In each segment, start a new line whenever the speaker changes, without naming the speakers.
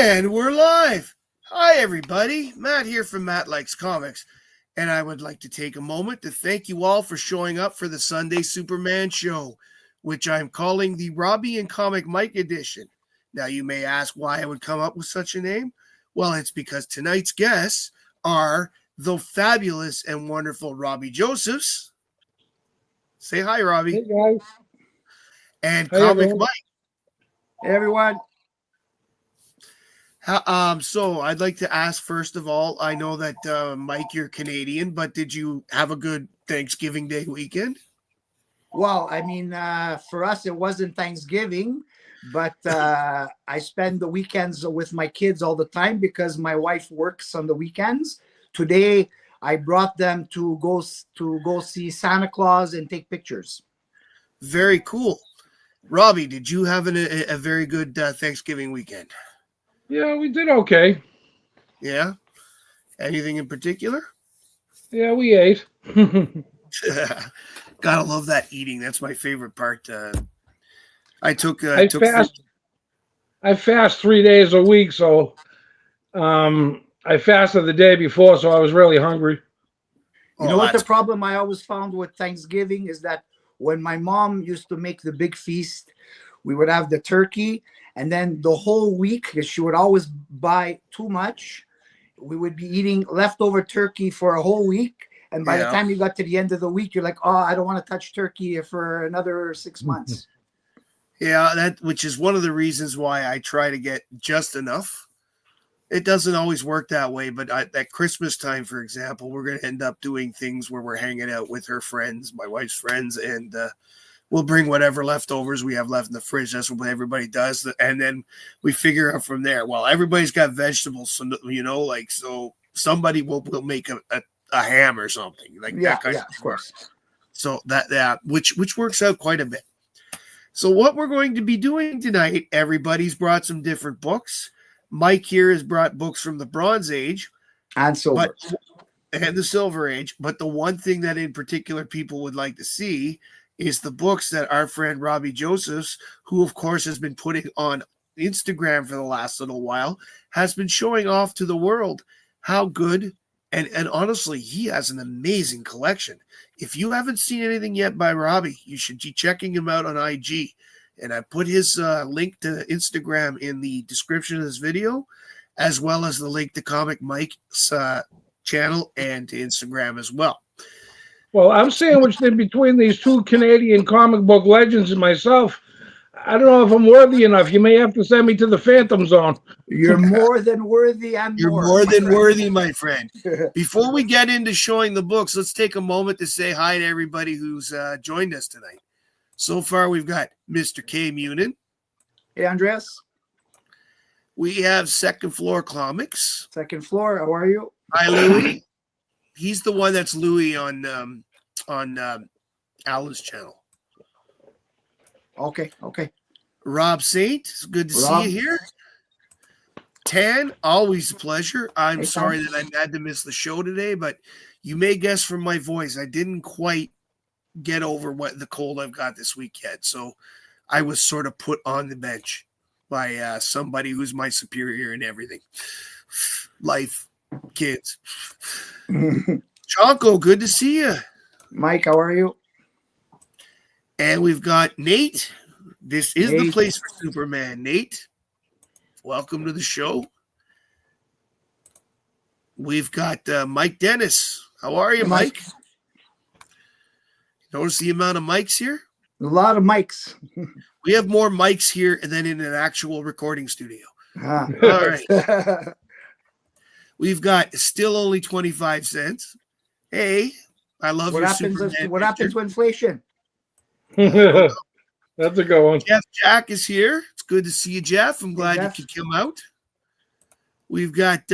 And we're live. Hi, everybody. Matt here from Matt Likes Comics. And I would like to take a moment to thank you all for showing up for the Sunday Superman show, which I'm calling the Robbie and Comic Mike edition. Now, you may ask why I would come up with such a name. Well, it's because tonight's guests are the fabulous and wonderful Robbie Josephs. Say hi, Robbie.
Hey, guys.
And
Hey,
Comic
everyone.
Mike.
Hey, everyone.
So I'd like to ask, first of all, I know that, Mike, you're Canadian, but did you have a good Thanksgiving Day weekend?
Well, I mean, for us, it wasn't Thanksgiving, but I spend the weekends with my kids all the time because my wife works on the weekends. Today, I brought them to go see Santa Claus and take pictures.
Very cool. Robbie, did you have a very good Thanksgiving weekend?
Yeah, we did okay.
Yeah? Anything in particular?
Yeah, we ate.
Gotta love that eating. That's my favorite part. I
fast 3 days a week, so I fasted the day before, so I was really hungry.
You know what the problem I always found with Thanksgiving is that when my mom used to make the big feast, we would have the turkey, and then the whole week, because she would always buy too much, we would be eating leftover turkey for a whole week. And by the time you got to the end of the week, you're like, oh, I don't want to touch turkey for another 6 months.
Yeah, which is one of the reasons why I try to get just enough. It doesn't always work that way, but at Christmas time, for example, we're going to end up doing things where we're hanging out with her friends, my wife's friends, and we'll bring whatever leftovers we have left in the fridge. That's what everybody does. And then we figure out from there. Well, everybody's got vegetables, so, so somebody will make a ham or something. That kind of
course.
So that which works out quite a bit. So what we're going to be doing tonight, everybody's brought some different books. Mike here has brought books from the Bronze Age.
And silver.
And the Silver Age. But the one thing that in particular people would like to see is the books that our friend Robbie Josephs, who of course has been putting on Instagram for the last little while, has been showing off to the world how good and honestly, he has an amazing collection. If you haven't seen anything yet by Robbie, you should be checking him out on IG. And I put his link to Instagram in the description of this video, as well as the link to Comic Mike's channel and to Instagram as well.
Well, I'm sandwiched in between these two Canadian comic book legends and myself. I don't know if I'm worthy enough. You may have to send me to the Phantom Zone.
You're more than worthy.
You're more than worthy, my friend. Before we get into showing the books, let's take a moment to say hi to everybody who's joined us tonight. So far, we've got Mr. K. Munin.
Hey, Andreas.
We have Second Floor Comics.
Second Floor, how are you?
Hi, Louie. He's the one that's Louie on Alan's channel.
Okay.
Rob Saint, it's good to see you here. Tan, always a pleasure. I'm sorry that I had to miss the show today, but you may guess from my voice, I didn't quite get over what the cold I've got this week yet. So I was sort of put on the bench by somebody who's my superior in everything. Life, kids. Chonko, good to see you.
Mike, how are you?
And we've got Nate. This is the place for Superman. Nate, welcome to the show. We've got Mike Dennis. How are you, Mike? Notice the amount of mics here?
A lot of mics.
We have more mics here than in an actual recording studio.
All
right. We've got still only 25 cents. Hey, I love
what
your
happens.
Superman
What happens to inflation?
That's a good one.
Jeff Jack is here. It's good to see you, Jeff. I'm glad you could come out. We've got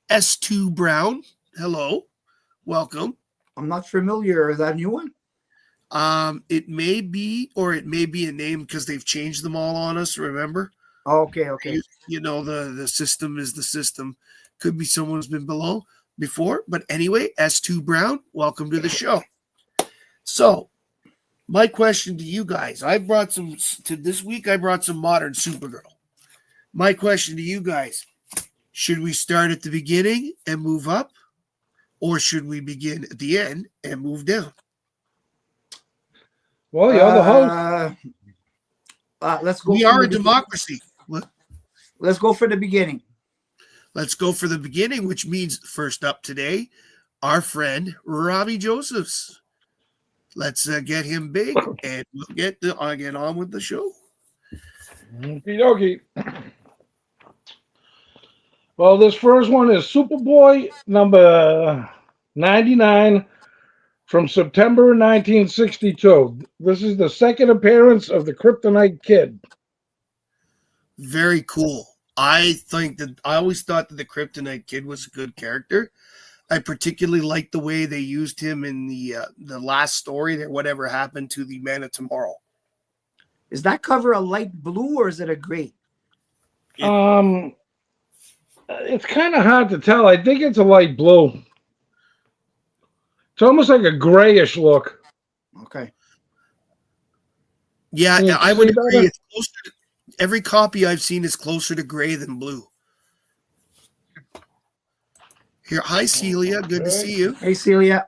S2 Brown. Hello. Welcome.
I'm not familiar. Is that a new one?
It may be, or it may be a name because they've changed them all on us, remember?
Okay.
You know, the system is the system. Could be someone who's been before. But anyway, S2 Brown, welcome to the show. So, my question to you guys, I brought some modern Supergirl. My question to you guys, should we start at the beginning and move up? Or should we begin at the end and move down?
Well, you're the host.
Let's go.
We are a democracy.
Let's go for the beginning.
Let's go for the beginning, which means first up today, our friend Robbie Josephs. Let's get him big, and we'll get on with the show.
Okie dokie. Well, this first one is Superboy number 99 from September 1962. This is the second appearance of the Kryptonite Kid.
Very cool. I always thought that the Kryptonite Kid was a good character. I particularly liked the way they used him in the last story there, Whatever Happened to the Man of Tomorrow.
Is that cover a light blue or is it a gray?
It's kind of hard to tell. I think it's a light blue. It's almost like a grayish look.
Okay.
Yeah, I would agree. It's closer to, every copy I've seen is closer to gray than blue. Here, hi Celia, good to see you.
Hey Celia.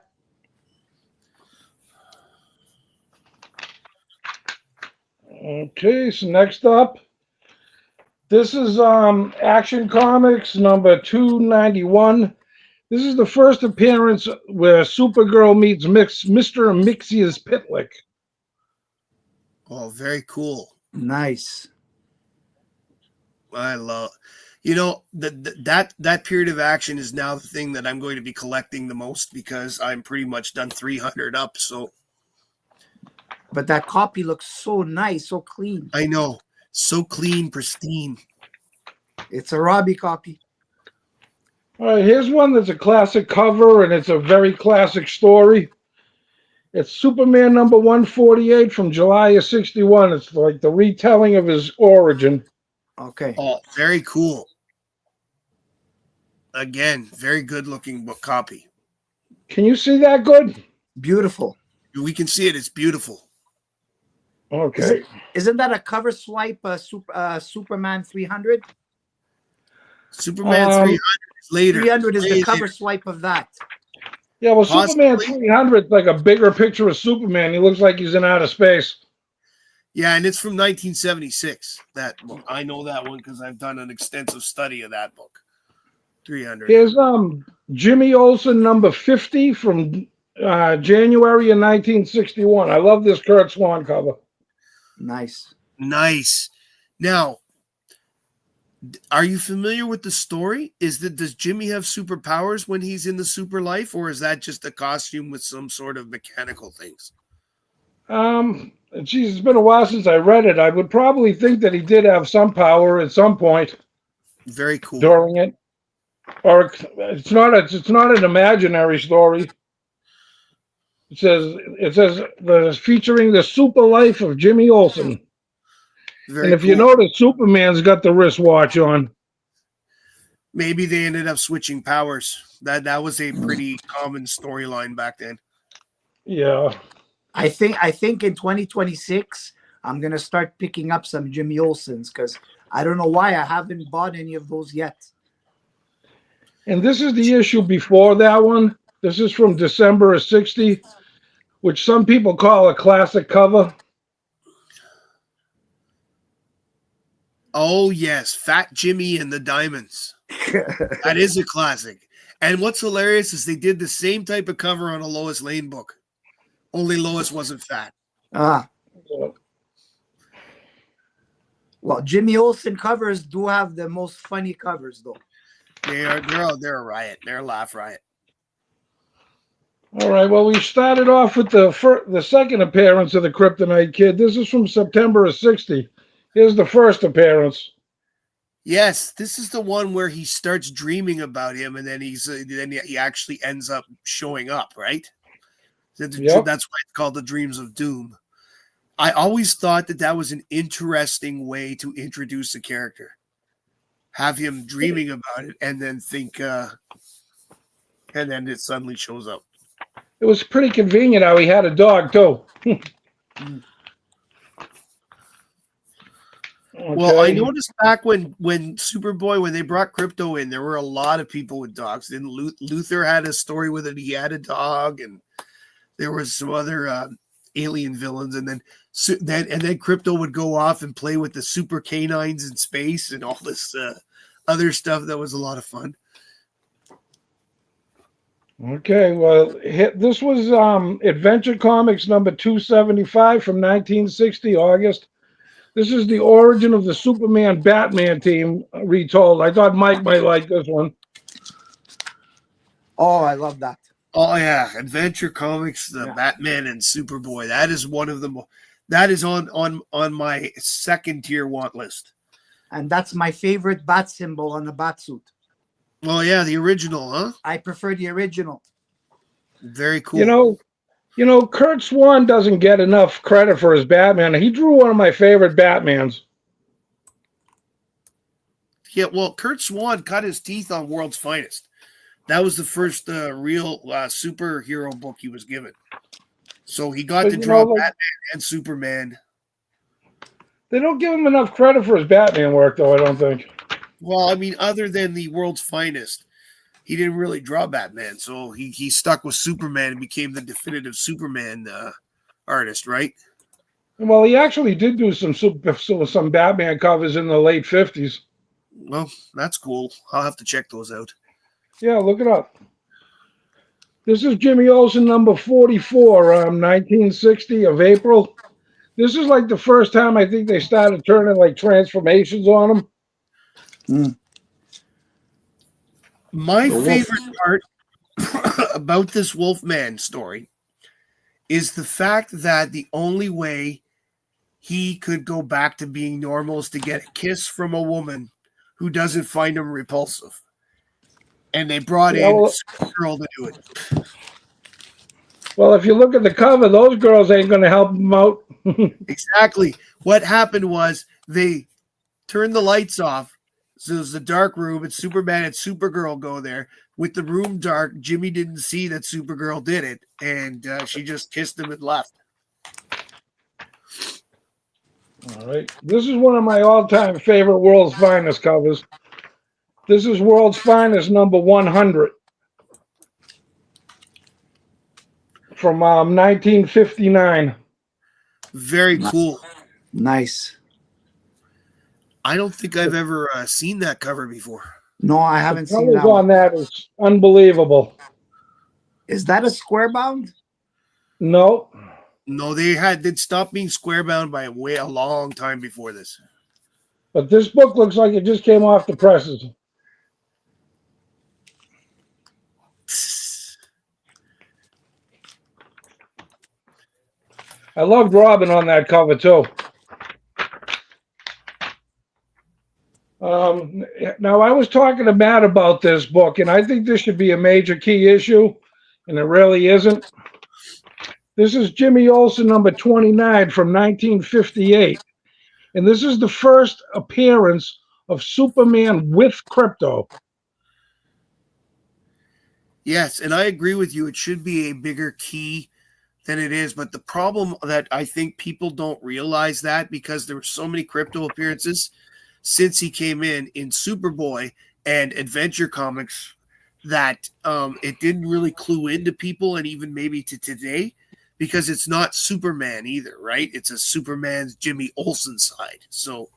Okay, so next up, this is Action Comics number 291. This is the first appearance where Supergirl meets Mr. Mixius Pitlick.
Oh, very cool.
Nice.
I love, that period of action is now the thing that I'm going to be collecting the most because I'm pretty much done 300 up. So,
but that copy looks so nice, so clean.
I know, so clean, pristine.
It's a Robbie copy.
All right, here's one that's a classic cover, and it's a very classic story. It's Superman number 148 from July of 61. It's like the retelling of his origin.
Okay.
Oh, very cool. Again, very good looking book copy.
Can you see that good?
Beautiful.
We can see it. It's beautiful.
Okay.
Isn't that a cover swipe, Superman 300?
Superman 300 is later.
300 is the cover swipe of that.
Yeah, well,
Possibly.
Superman 300 is like a bigger picture of Superman. He looks like he's in outer space.
Yeah, and it's from 1976. That book. I know that one because I've done an extensive study of that book. 300.
Here's Jimmy Olsen number 50 from January of 1961. I love this Kurt Swan cover.
Nice.
Nice. Now, are you familiar with the story? Does Jimmy have superpowers when he's in the super life, or is that just a costume with some sort of mechanical things?
Geez, it's been a while since I read it. I would probably think that he did have some power at some point.
Very cool.
During it. Or it's not an imaginary story. It says featuring the super life of Jimmy Olsen. And if you notice, Superman's got the wristwatch on.
Maybe they ended up switching powers. That was a pretty common storyline back then.
Yeah.
I think in 2026 I'm gonna start picking up some Jimmy Olsen's because I don't know why I haven't bought any of those yet.
And this is the issue before that one. This is from December of 60, which some people call a classic cover.
Oh, yes. Fat Jimmy and the Diamonds. That is a classic. And what's hilarious is they did the same type of cover on a Lois Lane book. Only Lois wasn't fat.
Well, Jimmy Olsen covers do have the most funny covers, though.
They're a riot. They're a laugh riot.
All right. Well, we started off with the second appearance of the Kryptonite Kid. This is from September of 60. Here's the first appearance.
Yes, this is the one where he starts dreaming about him, and then he actually ends up showing up, right?
Yep.
That's why it's called the Dreams of Doom. I always thought that was an interesting way to introduce a character. Have him dreaming about it, and then think, and then it suddenly shows up.
It was pretty convenient how he had a dog too. Okay.
Well, I noticed back when Superboy, when they brought Crypto in, there were a lot of people with dogs. Then Luther had a story with it. He had a dog, and there was some other alien villains, and then Crypto would go off and play with the super canines in space and all this other stuff that was a lot of fun.
Okay, well, this was Adventure Comics number 275 from 1960, August. This is the origin of the Superman Batman team retold. I thought Mike might like this one.
Oh, I love that.
Oh yeah, Adventure Comics, the Batman and Superboy. That is one of them. That is on my second tier want list.
And that's my favorite bat symbol on the bat suit.
Oh yeah, the original, huh?
I prefer the original.
Very cool.
You know, Kurt Swan doesn't get enough credit for his Batman. He drew one of my favorite Batmans.
Yeah, well, Kurt Swan cut his teeth on World's Finest. That was the first real superhero book he was given. So he got to draw Batman and Superman.
They don't give him enough credit for his Batman work, though, I don't think.
Well, I mean, other than the World's Finest, he didn't really draw Batman. So he stuck with Superman and became the definitive Superman artist, right?
Well, he actually did do some Batman covers in the late 50s.
Well, that's cool. I'll have to check those out.
Yeah, look it up. This is Jimmy Olsen number 44, 1960 of April. This is like the first time I think they started turning like transformations on him.
Mm.
My favorite part about this Wolfman story is the fact that the only way he could go back to being normal is to get a kiss from a woman who doesn't find him repulsive. And they brought in a girl to do it.
Well, if you look at the cover, those girls ain't going to help him out.
Exactly. What happened was they turned the lights off. So it was a dark room, and Superman and Supergirl go there. With the room dark, Jimmy didn't see that Supergirl did it, and she just kissed him and left.
All right. This is one of my all-time favorite World's Finest covers. This is World's Finest number 100 from 1959.
Very cool.
Nice.
I don't think I've ever seen that cover before.
No, I haven't seen
that. The colors on that is unbelievable.
Is that a square bound?
No.
No, they'd stopped being square bound by a long time before this.
But this book looks like it just came off the presses. I loved Robin on that cover too. Now, I was talking to Matt about this book, and I think this should be a major key issue, and it really isn't. This is Jimmy Olsen number 29 from 1958, and this is the first appearance of Superman with Krypto.
Yes, and I agree with you. It should be a bigger key than it is, but the problem that I think people don't realize that because there were so many Krypto appearances since he came in Superboy and Adventure Comics that it didn't really clue into people, and even maybe to today, because it's not Superman either, right? It's a Superman's Jimmy Olsen side. So,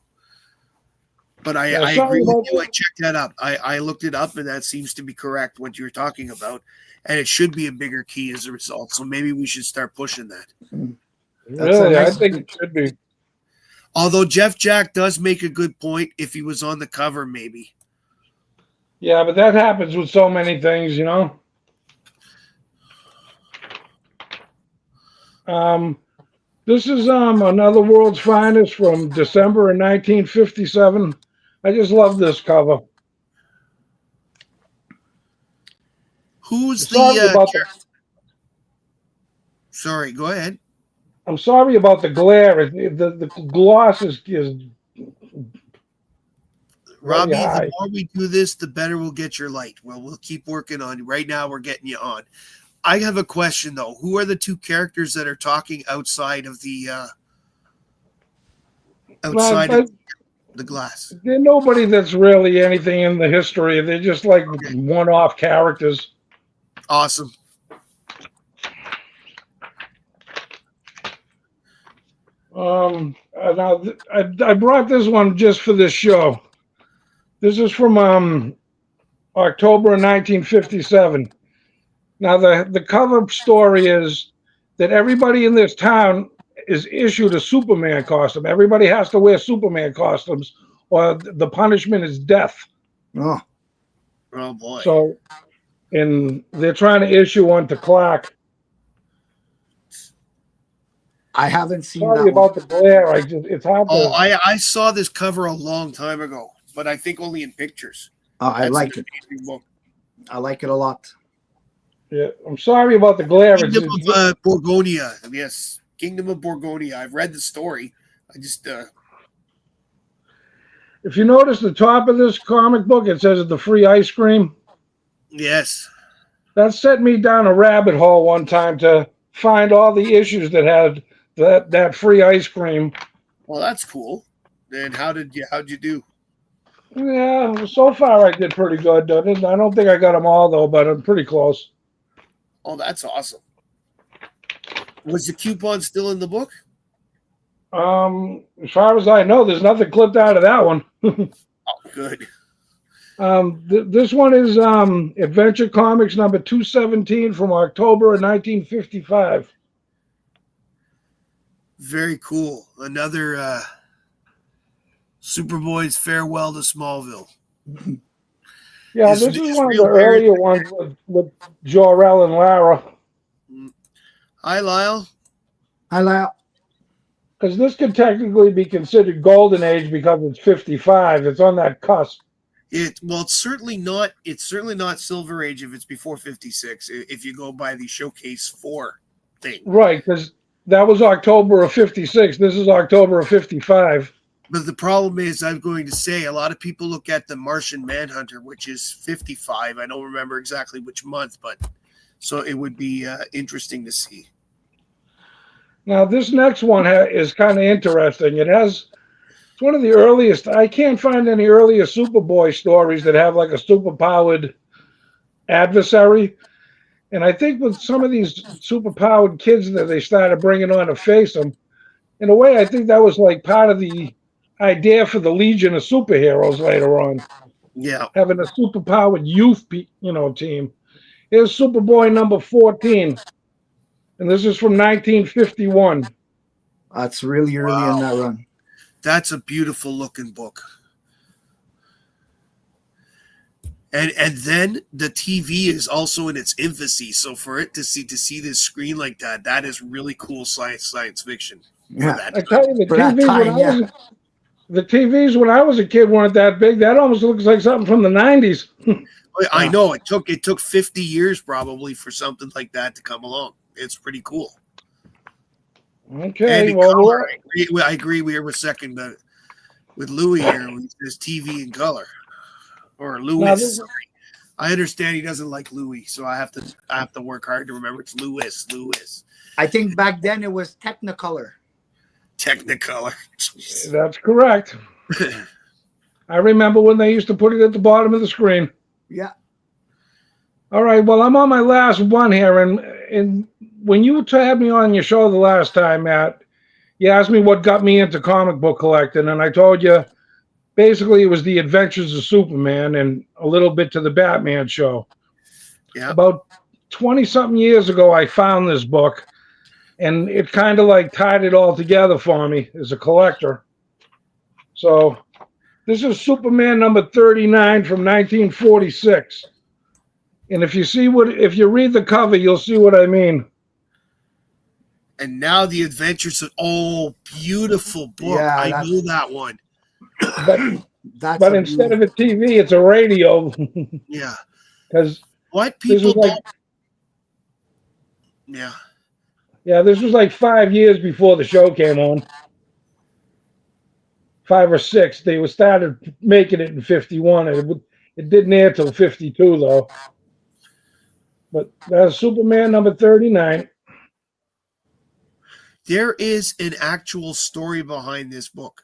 but I agree with you. I checked that up. I looked it up, and that seems to be correct what you're talking about. And it should be a bigger key as a result. So maybe we should start pushing that.
Really, I think it should be.
Although Jeff Jack does make a good point. If he was on the cover, maybe.
Yeah, but that happens with so many things, you know. This is another World's Finest from December of 1957. I just love this cover.
Who's Sorry, go ahead.
I'm sorry about the glare. The gloss is
Robbie, the more we do this, the better we'll get your light. Well, we'll keep working on you. Right now, we're getting you on. I have a question, though. Who are the two characters that are talking outside of the The glass.
They're nobody that's really anything in the history. They're just like one-off characters.
Awesome.
Now I brought this one just for this show. This is from October of 1957. Now the cover story is that everybody in this town is issued a Superman costume. Everybody has to wear Superman costumes, or the punishment is death.
Oh,
Oh boy.
So, and they're trying to issue one to Clark.
I haven't seen
Sorry
that
about
one.
the glare. It's hard
Oh,
to.
I saw this cover a long time ago, but I think only in pictures.
I
That's
like
an
it.
amazing book.
I like it a lot.
Yeah, I'm sorry about the glare.
Kingdom of Borgonia. Yes, Kingdom of Borgonia. I've read the story. I just
If you notice the top of this comic book, it says the free ice cream.
yes.
That set me down a rabbit hole one time to find all the issues that had that free ice cream.
Well, that's cool. Then how'd you do?
Yeah, so far I did pretty good. I don't think I got them all though, but I'm pretty close.
Oh, that's awesome. Was the coupon still in the book?
As far as I know, there's nothing clipped out of that one.
Oh, good.
This one is Adventure Comics number 217 from October of 1955.
Very cool. Another Superboy's farewell to Smallville.
Yeah, this is one of the earlier ones with Jor-El and Lara.
Hi, Lyle.
I like.
Because this could technically be considered Golden Age because it's 55. It's on that cusp.
It's certainly not. It's certainly not Silver Age if it's before 56. If you go by the Showcase 4 thing,
Right? Because that was October of 56. This is October of 55.
But the problem is, I'm going to say a lot of people look at the Martian Manhunter, which is 55. I don't remember exactly which month, but so it would be interesting to see.
Now, this next one is kind of interesting. It's one of the earliest. I can't find any earlier Superboy stories that have like a superpowered adversary. And I think with some of these superpowered kids that they started bringing on to face them, in a way, I think that was like part of the idea for the Legion of Superheroes later on.
Yeah.
Having a superpowered youth, team. Here's Superboy number 14. And this is from 1951.
That's really early in that run.
That's a beautiful looking book. And then the TV is also in its infancy. So for it to see this screen like that, that is really cool science fiction.
Yeah.
I tell you, the TVs when I was a kid weren't that big. That almost looks like something from the 90s.
I know it took 50 years probably for something like that to come along. It's pretty cool.
Okay,
color, I agree. We were second with Louis here. There's TV in color, or Louis. I understand he doesn't like Louis, so I have to work hard to remember it's Louis.
I think back then it was Technicolor.
Technicolor.
That's correct. I remember when they used to put it at the bottom of the screen.
Yeah.
All right. Well, I'm on my last one here, and when you had me on your show the last time, Matt, you asked me what got me into comic book collecting, and I told you basically it was the Adventures of Superman and a little bit to the Batman show.
Yeah.
About 20-something years ago, I found this book, and it kind of like tied it all together for me as a collector. So this is Superman number 39 from 1946. And if you read the cover, you'll see what I mean.
And now the Adventures of beautiful book.
Yeah,
I know that one.
But instead of a TV, it's a radio.
Yeah.
Because
what people don't.
Yeah. Yeah, this was like 5 years before the show came on. 5 or 6. They started making it in 51. It didn't air till 52 though. But that's Superman number 39.
There is an actual story behind this book.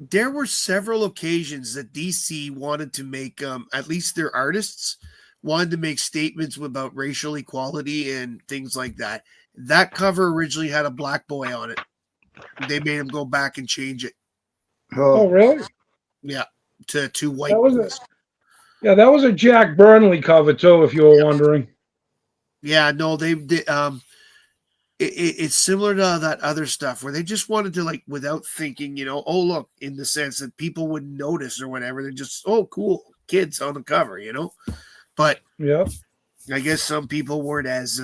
there were several occasions that DC wanted to make, at least their artists wanted to make statements about racial equality and things like that. That cover originally had a black boy on it. They made him go back and change it.
Oh, really?
Yeah, to two white
That was
boys.
that was a Jack Burnley cover too, if you were wondering.
Yeah, no, they did. It's similar to that other stuff where they just wanted to, like, without thinking, oh, look, in the sense that people wouldn't notice or whatever. They're just, oh, cool, kids on the cover, But
Yeah.
I guess some people weren't as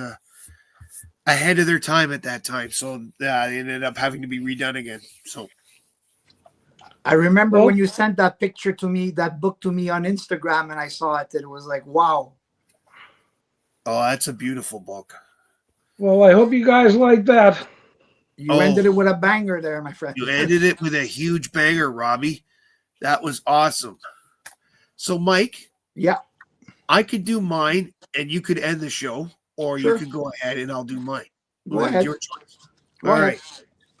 ahead of their time at that time, so it ended up having to be redone again. So
I remember when you sent that picture to me, that book to me on Instagram, and I saw it, and it was like, wow.
Oh, that's a beautiful book.
Well, I hope you guys like that.
You ended it with a banger there, my friend.
You ended it with a huge banger, Robbie. That was awesome. So, Mike,
yeah,
I could do mine, and you could end the show, or you could go ahead and I'll do mine.
Go ahead.
Your choice. All right.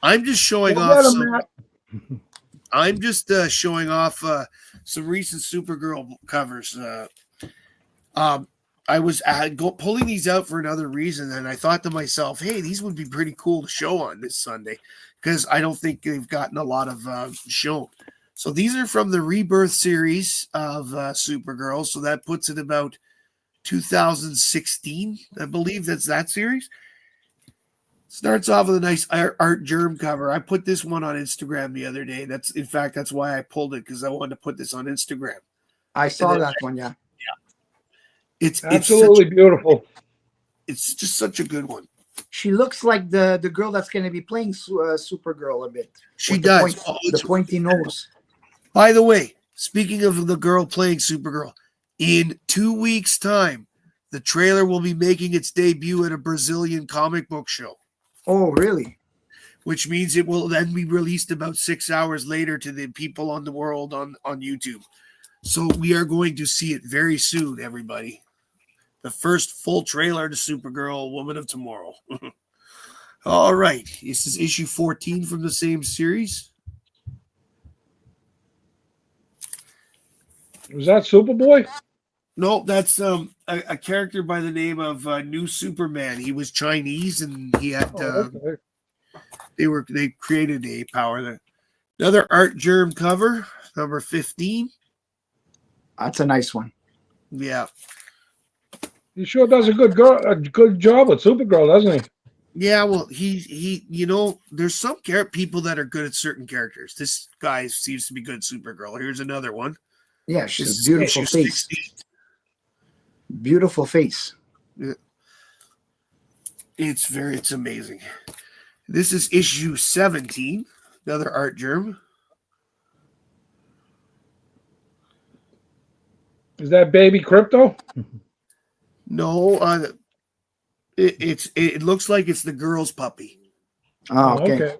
I'm just showing off some recent Supergirl covers. I was pulling these out for another reason, and I thought to myself, hey, these would be pretty cool to show on this Sunday, because I don't think they've gotten a lot of shown. So these are from the Rebirth series of Supergirl, so that puts it about 2016, I believe that's that series. Starts off with a nice art germ cover. I put this one on Instagram the other day. That's why I pulled it, because I wanted to put this on Instagram.
I saw that one, yeah.
It's absolutely beautiful.
It's just such a good one.
She looks like the girl that's going to be playing Supergirl a bit.
She does.
The pointy nose.
By the way, speaking of the girl playing Supergirl, in 2 weeks' time, the trailer will be making its debut at a Brazilian comic book show.
Oh, really?
Which means it will then be released about 6 hours later to the people on the world on YouTube. So we are going to see it very soon, everybody. The first full trailer to Supergirl, Woman of Tomorrow. All right. This is issue 14 from the same series.
Was that Superboy?
No, that's a character by the name of New Superman. He was Chinese, and he had they created a power there. Another art germ cover, number 15.
That's a nice one.
Yeah.
He sure does a good job with Supergirl, doesn't he?
Yeah, well, he there's some people that are good at certain characters. This guy seems to be good at Supergirl. Here's another one.
Yeah, she's a beautiful face. 16. Beautiful face.
Yeah. It's amazing. This is issue 17, another art germ.
Is that baby Crypto?
No, it looks like it's the girl's puppy.
Oh, okay.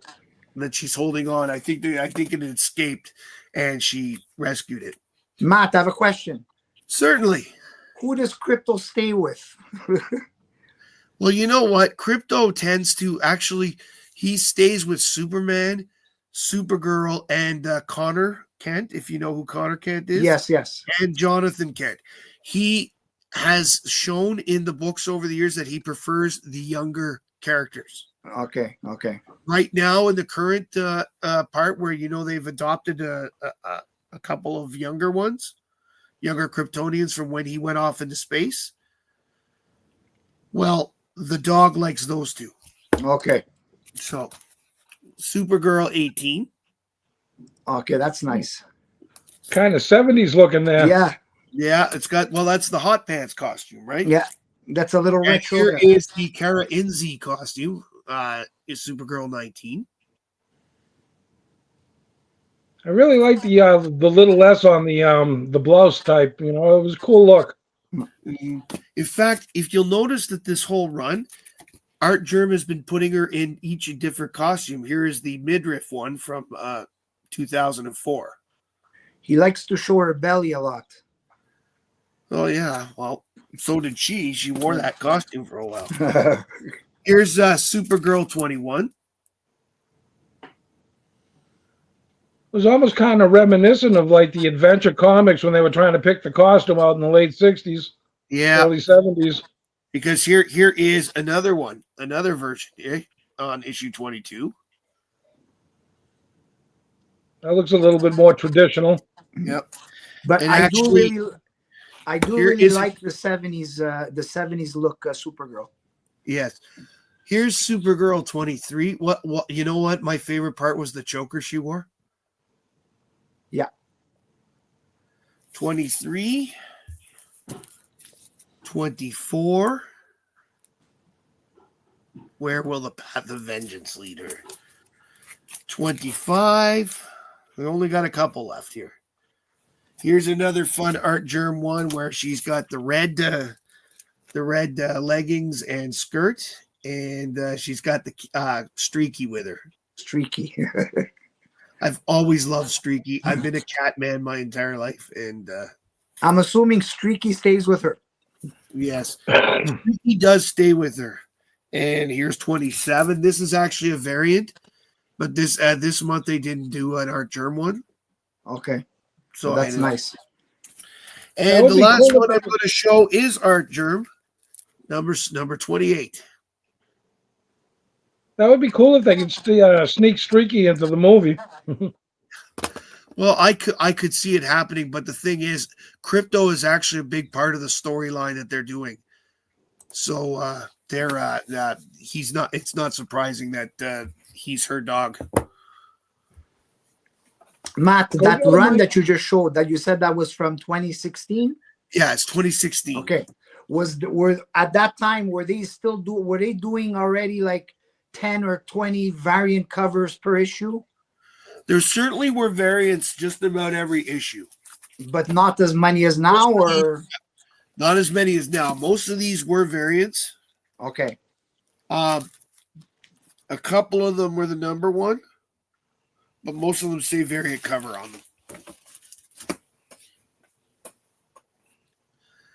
That she's holding on. I think it escaped, and she rescued it.
Matt, I have a question.
Certainly.
Who does Crypto stay with?
Well, you know what? Crypto tends to he stays with Superman, Supergirl, and Connor Kent, if you know who Connor Kent is.
Yes.
And Jonathan Kent. He has shown in the books over the years that he prefers the younger characters.
Okay.
Right now, in the current part where they've adopted a couple of younger Kryptonians from when he went off into space. Well, the dog likes those two.
Okay.
So, Supergirl 18.
Okay, that's nice.
Kind of 70s looking there.
Yeah, it's got, that's the Hot Pants costume, right?
Yeah, that's a little retro.
Here is the Kara Inzi costume. Is Supergirl 19.
I really like the little S on the blouse type. It was a cool look.
In fact, if you'll notice that this whole run, Art Germ has been putting her in each different costume. Here is the midriff one from 2004.
He likes to show her belly a lot.
Oh, yeah. Well, so did she. She wore that costume for a while. Here's Supergirl 21.
was almost kind of reminiscent of like the Adventure Comics when they were trying to pick the costume out in the late 60s,
Yeah,
early 70s.
because here is another one, another version on issue 22.
That looks a little bit more traditional.
Yep.
But
And
I
actually,
do
here
really
is
like the 70s look Supergirl.
yes. Here's Supergirl 23. What you know what? My favorite part was the choker she wore.
Yeah.
23. 24. Where will the path of vengeance lead her? 25. We only got a couple left here. Here's another fun art germ one where she's got the red leggings and skirt, and she's got the Streaky with her.
Streaky.
I've always loved Streaky. I've been a cat man my entire life, and
I'm assuming Streaky stays with her.
yes, Streaky does stay with her. And here's 27. This is actually a variant, but this month they didn't do an art germ one.
Okay.
So
that's nice.
And the last one I'm going to show is art germ, number 28.
That would be cool if they could sneak Streaky into the movie.
Well, I could see it happening, but the thing is, crypto is actually a big part of the storyline that they're doing. So he's not. It's not surprising that he's her dog.
Matt, that run that you just showed, that you said that was from 2016?
Yeah, it's 2016.
Okay. Were at that time, were they doing already like 10 or 20 variant covers per issue?
There certainly were variants just about every issue.
But not as many as now, or
not as many as now. Most of these were variants.
Okay.
A couple of them were the number one, but most of them say variant cover on them.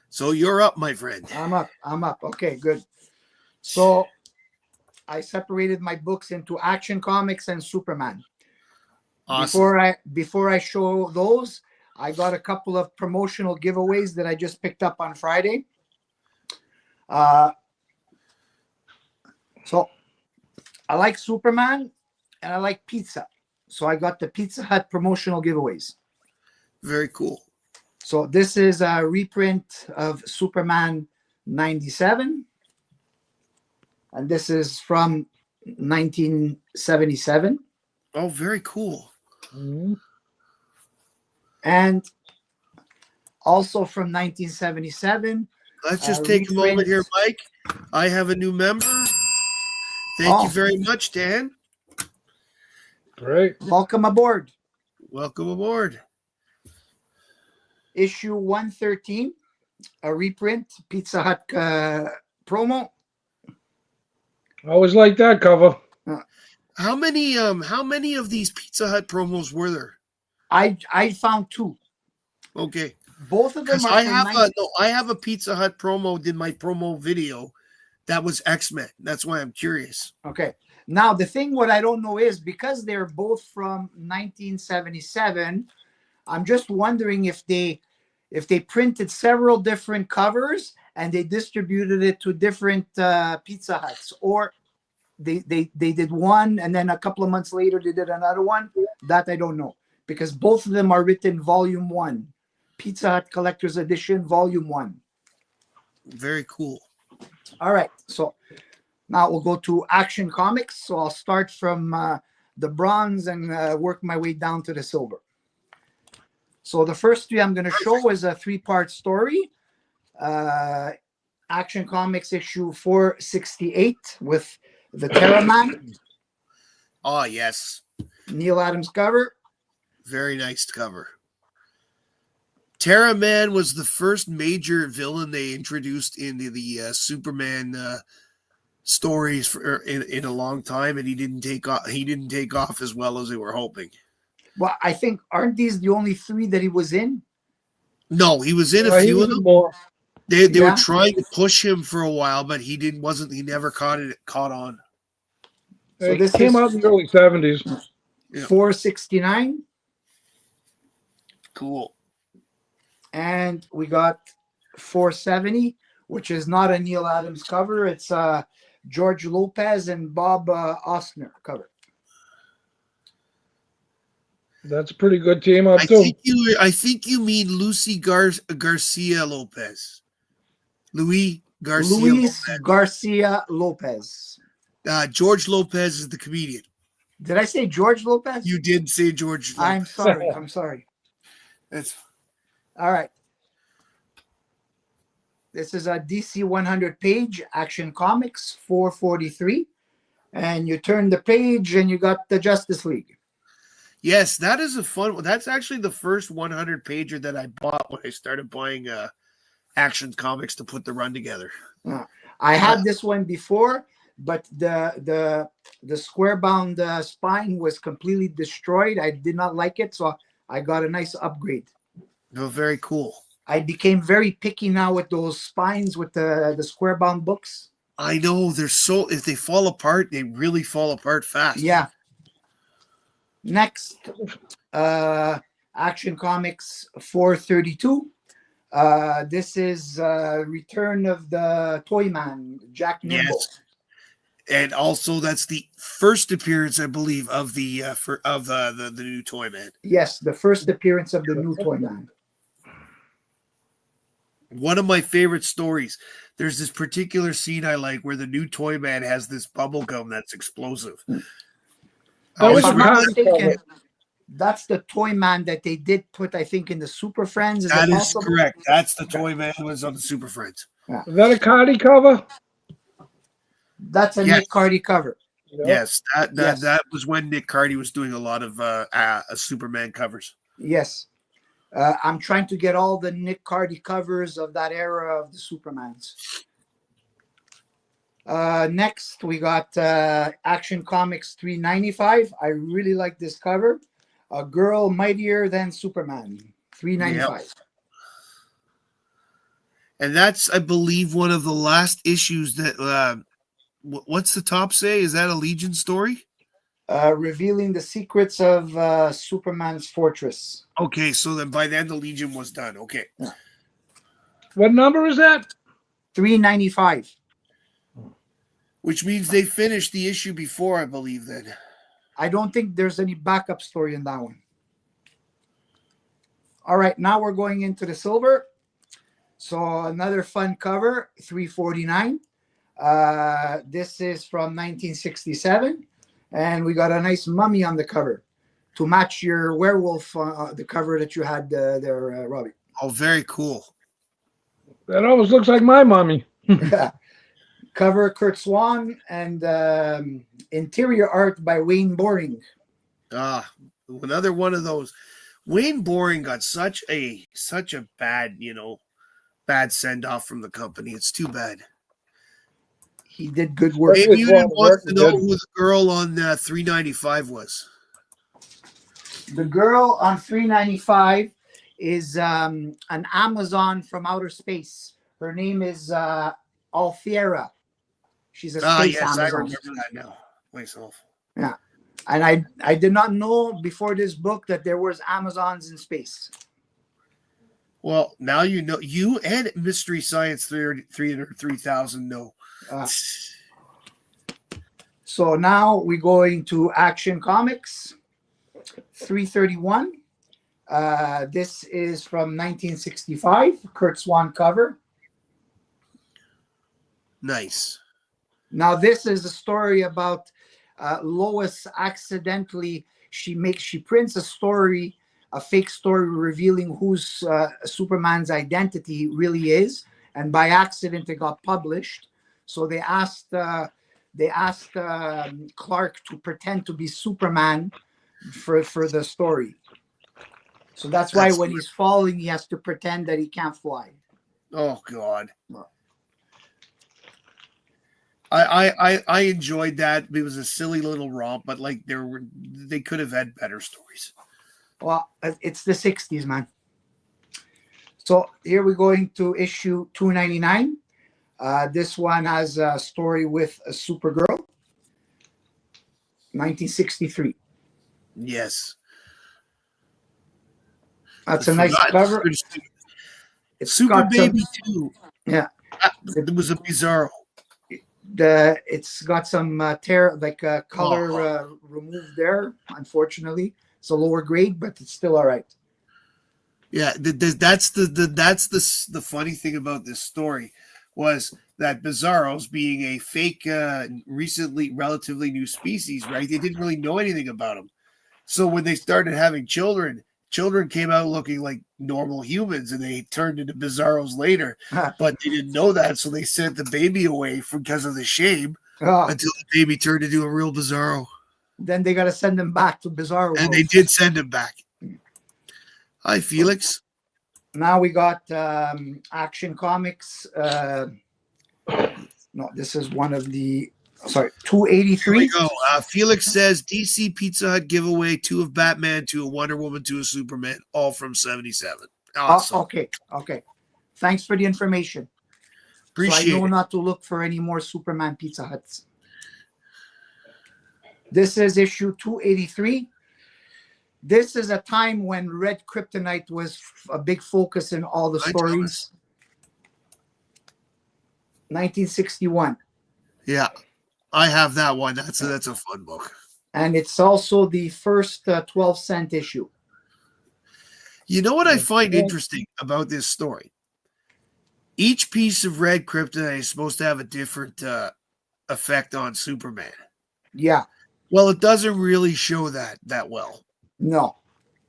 So you're up, my friend.
I'm up. Okay, good. So I separated my books into Action Comics and Superman.
Awesome.
Before I show those, I got a couple of promotional giveaways that I just picked up on Friday. So I like Superman and I like pizza. So I got the Pizza Hut promotional giveaways.
Very cool.
So this is a reprint of Superman 97. And this is from 1977.
Oh, very cool.
Mm-hmm.
And also from 1977.
Let's just take a moment here, Mike. I have a new member. Thank you very much, Dan.
Great.
Welcome aboard.
Welcome aboard.
Issue 113, a reprint, Pizza Hut promo.
I always like that cover.
How many of these Pizza Hut promos were there?
I found two.
Okay.
Both of them are
I have a Pizza Hut promo, did my promo video. That was X-Men. That's why I'm curious.
Okay. Now the thing what I don't know is because they're both from 1977, I'm just wondering if they printed several different covers and they distributed it to different Pizza Huts, or they did one and then a couple of months later they did another one. That I don't know, because both of them are written volume 1, Pizza Hut Collector's Edition, volume 1.
Very cool.
All right, so now we'll go to Action Comics. So I'll start from the bronze and work my way down to the silver. So the first three I'm going to show is a 3-part story. Action Comics issue 468 with the Terra Man.
Oh, yes.
Neil Adams cover.
Very nice cover. Terra Man was the first major villain they introduced into the Superman stories in a long time, and he didn't take off. He didn't take off as well as they were hoping.
Well, I think aren't these the only 3 that he was in?
No, he was in a few of them.
More.
They were trying to push him for a while, but he never caught on.
So this
came out in the early 70s.
Yeah.
469.
Cool.
And we got 470, which is not a Neil Adams cover. It's George Lopez and Bob Ostner cover.
That's a pretty good team up
I
too.
think you mean Garcia Lopez. Luis Garcia
Luis
Lopez.
Garcia Lopez.
George Lopez is the comedian.
Did I say George Lopez?
You did say George Lopez.
I'm sorry. I'm sorry.
That's
All right. This is a DC 100 page Action Comics 443. And you turn the page and you got the Justice League.
yes, that is a fun one. That's actually the first 100 pager that I bought when I started buying Action Comics to put the run together.
I had this one before, but the square bound spine was completely destroyed. I did not like it, so I got a nice upgrade.
Oh, very cool.
I became very picky now with those spines with the square bound books.
I know if they fall apart, they really fall apart fast.
Yeah. Next, Action Comics 432. This is Return of the Toyman, Jack Nimble.
Yes. And also, that's the first appearance, I believe, of the new Toyman.
Yes, the first appearance of the new Toyman.
One of my favorite stories. There's this particular scene I like where the new Toyman has this bubble gum that's explosive.
If I'm not mistaken, that's the Toyman that they did put, I think, in the Super Friends.
That is correct. That's the Toyman who was on the Super Friends.
Yeah.
Is that a Cardi cover?
That's a Nick Cardy cover.
Yep.
Yes, that was when Nick Cardy was doing a lot of Superman covers.
Yes. I'm trying to get all the Nick Cardy covers of that era of the Supermans. Next, we got Action Comics 395. I really like this cover. A Girl Mightier Than Superman, 395.
Yep. And that's, I believe, one of the last issues that what's the top say? Is that a Legion story?
Revealing the secrets of Superman's fortress.
Okay, so then by then the Legion was done. Okay.
Yeah.
What number is that?
395.
Which means they finished the issue before, I believe, then.
I don't think there's any backup story in that one. All right, now we're going into the silver. So another fun cover, 349. This is from 1967. And we got a nice mummy on the cover to match your werewolf, the cover that you had there, Robbie.
Oh, very cool.
That almost looks like my mommy.
Cover Kurt Swan and interior art by Wayne Boring.
Another one of those. Wayne Boring got such a bad, bad send off from the company. It's too bad.
He did good work.
Maybe you didn't want to know who the girl on 395 was.
The girl on 395 is an Amazon from outer space. Her name is Alfiera. She's a space
yes,
Amazon.
I remember that now myself.
Yeah, and I did not know before this book that there was Amazons in space.
Well, now you know. You and Mystery Science 3000 know.
So now we're going to Action Comics 331. This is from 1965, Kurt Swan cover.
Nice.
Now this is a story about Lois accidentally she prints a fake story revealing who's Superman's identity really is, and by accident it got published. So they asked Clark to pretend to be Superman for the story. So that's why when he's falling, he has to pretend that he can't fly.
Oh God. I enjoyed that. It was a silly little romp, but like they could have had better stories.
Well, it's the 60s, man. So here we're going to issue 299. This one has a story with a Supergirl. 1963.
Yes.
That's
I
a nice
forgot.
cover. It's
Super
got some,
Baby 2.
yeah.
It was a Bizarro.
It's got some color
Oh.
removed there. Unfortunately, it's a lower grade, but it's still all right.
Yeah, that's the funny thing about this story was that Bizarros, being a fake, recently relatively new species, right? They didn't really know anything about them. So when they started having children, children came out looking like normal humans, and they turned into Bizarros later. But they didn't know that, so they sent the baby away because of the shame until the baby turned into a real Bizarro.
Then they got to send them back to Bizarro.
And they did send him back. Hi, Felix.
Now we got Action Comics. No, this is one of the, 283.
Here we go. Felix says DC Pizza Hut giveaway, 2 of Batman, 2 of Wonder Woman, 2 of Superman, all from 77. Awesome.
Okay. Thanks for the information.
Appreciate
so I know
it.
not to look for any more Superman Pizza Huts. This is issue 283. This is a time when red kryptonite was a big focus in all the stories. 1961.
Yeah, I have that one. That's a fun book.
And it's also the first 12-cent issue.
You know what I find interesting about this story? Each piece of red kryptonite is supposed to have a different effect on Superman.
Yeah.
Well, it doesn't really show that well.
No.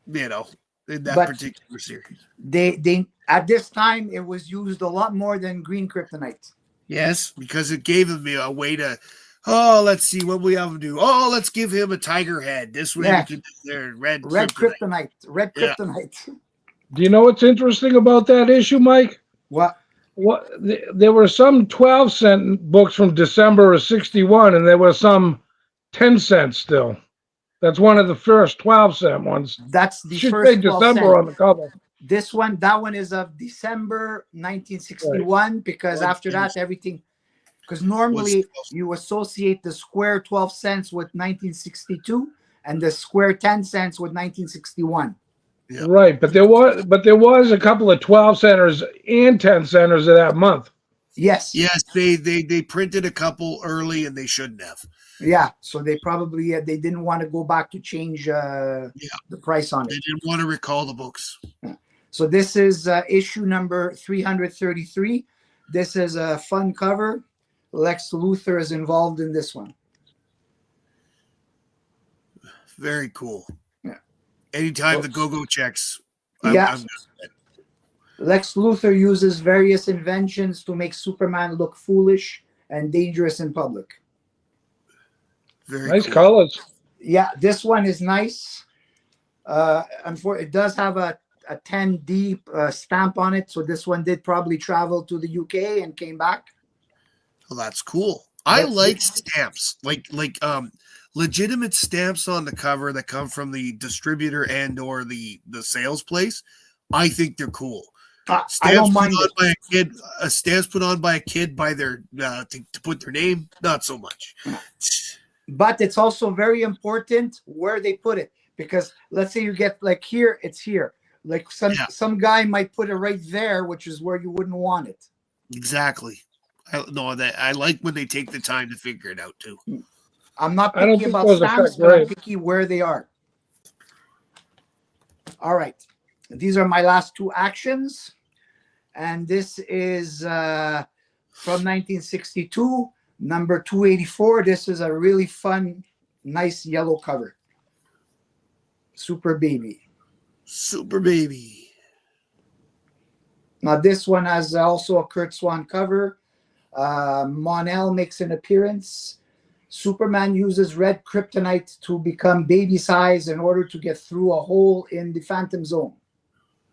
In that particular series.
They at this time it was used a lot more than green kryptonite.
Yes, because it gave him a way to, let's see what we have him do. Let's give him a tiger head. This way we can do their red kryptonite.
Red kryptonite.
Do you know what's interesting about that issue, Mike?
What?
There were some 12-cent books from December of 61, and there were some 10 cents still. That's one of the first 12-cent ones.
That's the
should
first
say December on the cover.
That one is of December 1961, because after that everything, because normally you associate the square 12 cents with 1962 and the square 10 cents with 1961.
Yeah.
Right, but there was a couple of 12 centers and 10 centers of that month.
Yes.
Yes, they printed a couple early and they shouldn't have.
Yeah, so they probably they didn't want to go back to change the price on it.
They didn't want to recall the books.
So this is issue number 333. This is a fun cover. Lex Luthor is involved in this one.
Very cool.
Yeah.
Anytime the go-go checks.
I'm Lex Luthor uses various inventions to make Superman look foolish and dangerous in public.
Very
nice
cool.
colors.
Yeah, this one is nice. It does have a 10D stamp on it, so this one did probably travel to the UK and came back.
Well, that's cool. I like stamps, like legitimate stamps on the cover that come from the distributor and or the sales place. I think they're cool.
I don't mind it.
Stamps put on by a kid by their to put their name, not so much.
But it's also very important where they put it, because let's say you get like here, it's here. Like some guy might put it right there, which is where you wouldn't want it.
Exactly. I like when they take the time to figure it out too.
I'm not picky about stamps, but I'm picky where they are. All right. These are my last two actions. And this is from 1962, number 284. This is a really fun, nice yellow cover. Super Baby.
Super Baby.
Now this one has also a Kurt Swan cover. Mon-El makes an appearance. Superman uses red kryptonite to become baby size in order to get through a hole in the Phantom Zone.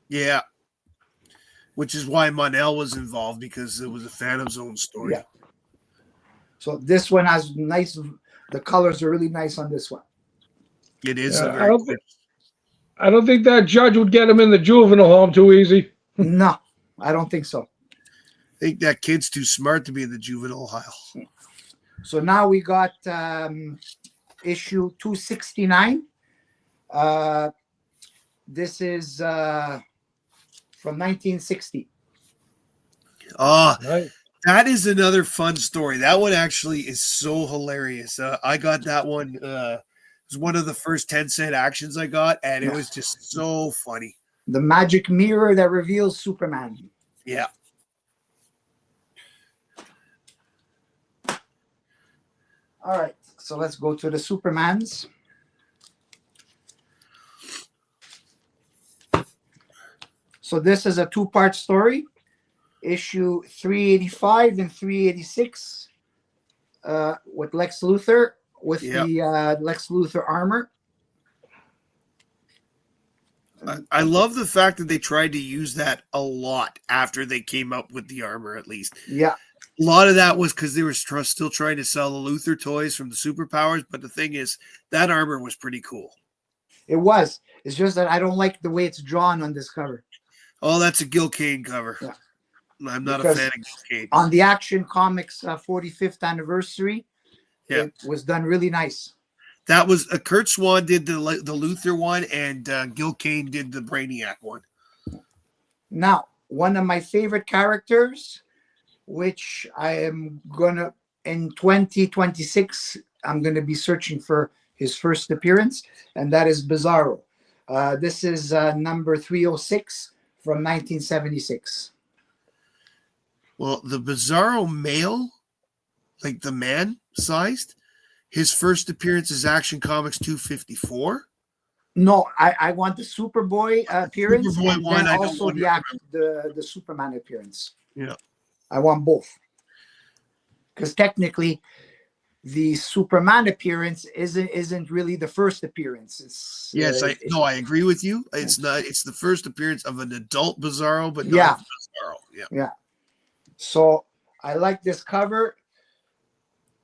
Yeah. Which is why Mon-El was involved, because it was a Phantom Zone story.
Yeah. So this one has nice, the colors are really nice on this one.
It is.
I don't think that judge would get him in the juvenile home too easy.
No, I don't think so.
I think that kid's too smart to be in the juvenile aisle.
So now we got issue 269. This is from 1960.
Ah,
Right.
that is another fun story. That one actually is so hilarious. I got that one. It was one of the first 10-cent actions I got, and it was just so funny.
The magic mirror that reveals Superman.
Yeah.
All right, so let's go to the Supermans. So this is a two-part story, issue 385 and 386, with Lex Luthor, with the Lex Luthor armor.
I love the fact that they tried to use that a lot after they came up with the armor, at least.
Yeah.
A lot of that was because they were still trying to sell the Luthor toys from the superpowers, but the thing is, that armor was pretty cool.
It was. It's just that I don't like the way it's drawn on this cover.
Oh, that's a Gil Kane cover.
Yeah.
I'm not
Because
a fan of Gil Kane.
On the Action Comics 45th anniversary,
Yeah.
it was done really nice.
That was Kurt Swan did the Luthor one, and Gil Kane did the Brainiac one.
Now, one of my favorite characters, which I am gonna in 2026, I'm gonna be searching for his first appearance, and that is Bizarro. This is number 306 from 1976.
Well, the Bizarro male, like the man sized, his first appearance is Action Comics 254.
No, I want the Superboy appearance,
Superboy
and
one,
then
I don't
also
want to
the Superman appearance.
Yeah.
I want both. Because technically, the Superman appearance isn't really the first appearance. It's
Yes, I agree with you. It's not. It's the first appearance of an adult Bizarro, but not
Yeah.
Bizarro.
Yeah. So I like this cover.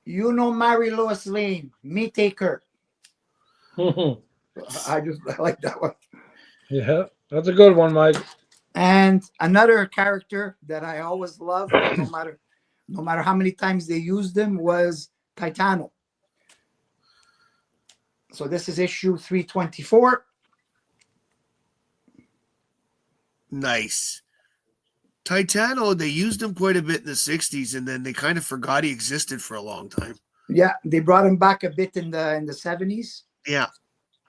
You know, Mary Lois Lane, me take her. I like that one.
Yeah, that's a good one, Mike.
And another character that I always loved, no matter how many times they used him, was Titano. So this is issue 324.
Nice. Titano, they used him quite a bit in the 60s, and then they kind of forgot he existed for a long time.
Yeah, they brought him back a bit in the 70s.
Yeah.